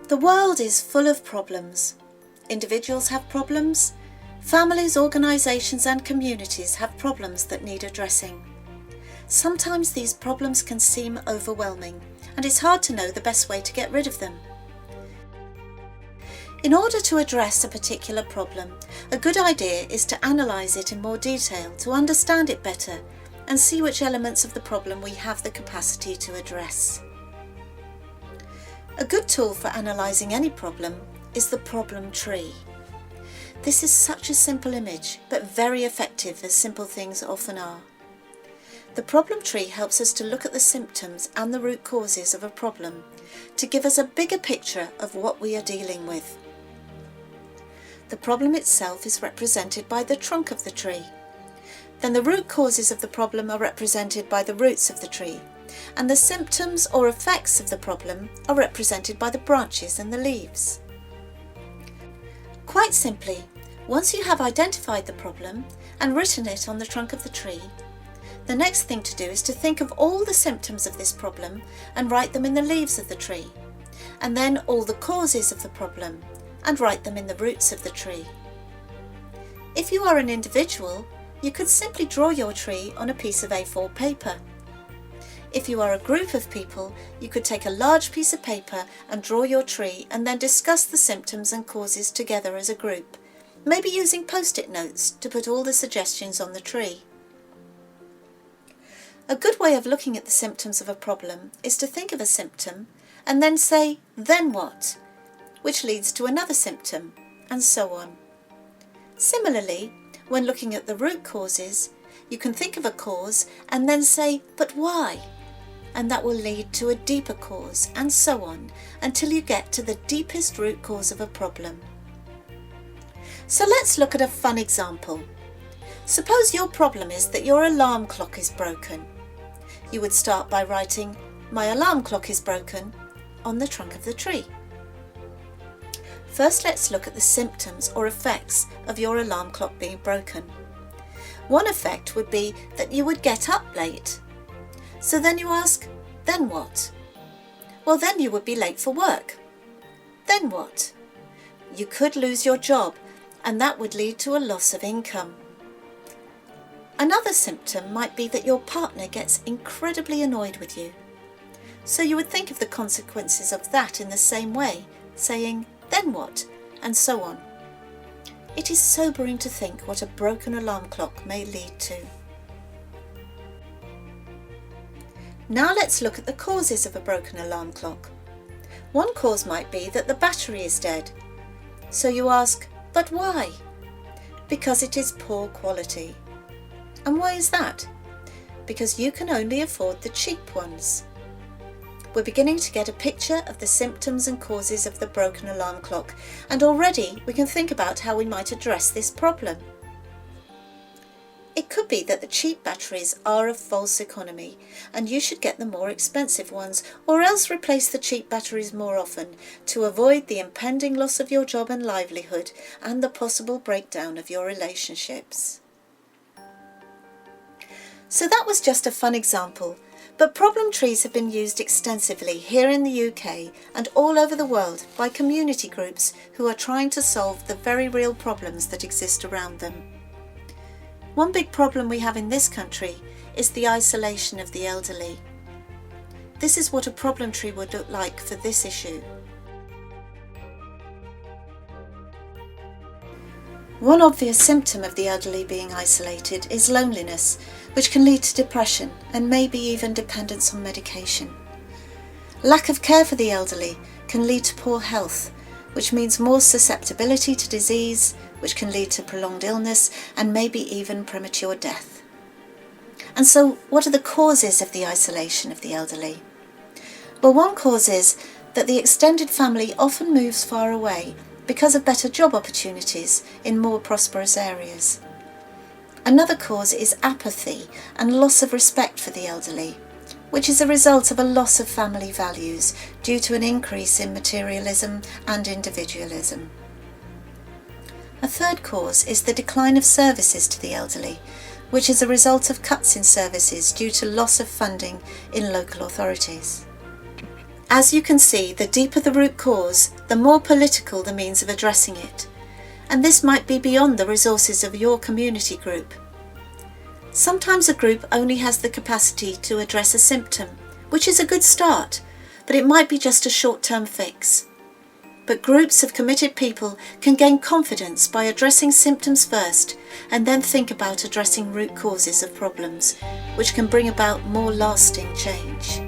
The world is full of problems. Individuals have problems. Families, organisations and communities have problems that need addressing. Sometimes these problems can seem overwhelming, and it's hard to know the best way to get rid of them. In order to address a particular problem, a good idea is to analyse it in more detail to understand it better and see which elements of the problem we have the capacity to address. A good tool for analysing any problem is the problem tree. This is such a simple image, but very effective, as simple things often are. The problem tree helps us to look at the symptoms and the root causes of a problem to give us a bigger picture of what we are dealing with. The problem itself is represented by the trunk of the tree. Then the root causes of the problem are represented by the roots of the tree, and the symptoms or effects of the problem are represented by the branches and the leaves. Quite simply, once you have identified the problem and written it on the trunk of the tree, the next thing to do is to think of all the symptoms of this problem and write them in the leaves of the tree, and then all the causes of the problem and write them in the roots of the tree. If you are an individual, you could simply draw your tree on a piece of A4 paper. If you are a group of people, you could take a large piece of paper and draw your tree and then discuss the symptoms and causes together as a group, maybe using post-it notes to put all the suggestions on the tree. A good way of looking at the symptoms of a problem is to think of a symptom and then say, "Then what?" which leads to another symptom, and so on. Similarly, when looking at the root causes, you can think of a cause and then say, "But why?" and that will lead to a deeper cause, and so on, until you get to the deepest root cause of a problem. So let's look at a fun example. Suppose your problem is that your alarm clock is broken. You would start by writing, "My alarm clock is broken," on the trunk of the tree. First, let's look at the symptoms or effects of your alarm clock being broken. One effect would be that you would get up late. So then you ask, "Then what?" Well, then you would be late for work. Then what? You could lose your job, and that would lead to a loss of income. Another symptom might be that your partner gets incredibly annoyed with you. So you would think of the consequences of that in the same way, saying, "Then what?" and so on. It is sobering to think what a broken alarm clock may lead to. Now let's look at the causes of a broken alarm clock. One cause might be that the battery is dead. So you ask, "But why?" Because it is poor quality. And why is that? Because you can only afford the cheap ones. We're beginning to get a picture of the symptoms and causes of the broken alarm clock, and already we can think about how we might address this problem. It could be that the cheap batteries are of false economy and you should get the more expensive ones, or else replace the cheap batteries more often to avoid the impending loss of your job and livelihood and the possible breakdown of your relationships. So that was just a fun example, but problem trees have been used extensively here in the UK and all over the world by community groups who are trying to solve the very real problems that exist around them. One big problem we have in this country is the isolation of the elderly. This is what a problem tree would look like for this issue. One obvious symptom of the elderly being isolated is loneliness, which can lead to depression and maybe even dependence on medication. Lack of care for the elderly can lead to poor health, which means more susceptibility to disease, which can lead to prolonged illness and maybe even premature death. And so, what are the causes of the isolation of the elderly? Well, one cause is that the extended family often moves far away because of better job opportunities in more prosperous areas. Another cause is apathy and loss of respect for the elderly, which is a result of a loss of family values due to an increase in materialism and individualism. A third cause is the decline of services to the elderly, which is a result of cuts in services due to loss of funding in local authorities. As you can see, the deeper the root cause, the more political the means of addressing it, and this might be beyond the resources of your community group. Sometimes a group only has the capacity to address a symptom, which is a good start, but it might be just a short-term fix. But groups of committed people can gain confidence by addressing symptoms first and then think about addressing root causes of problems, which can bring about more lasting change.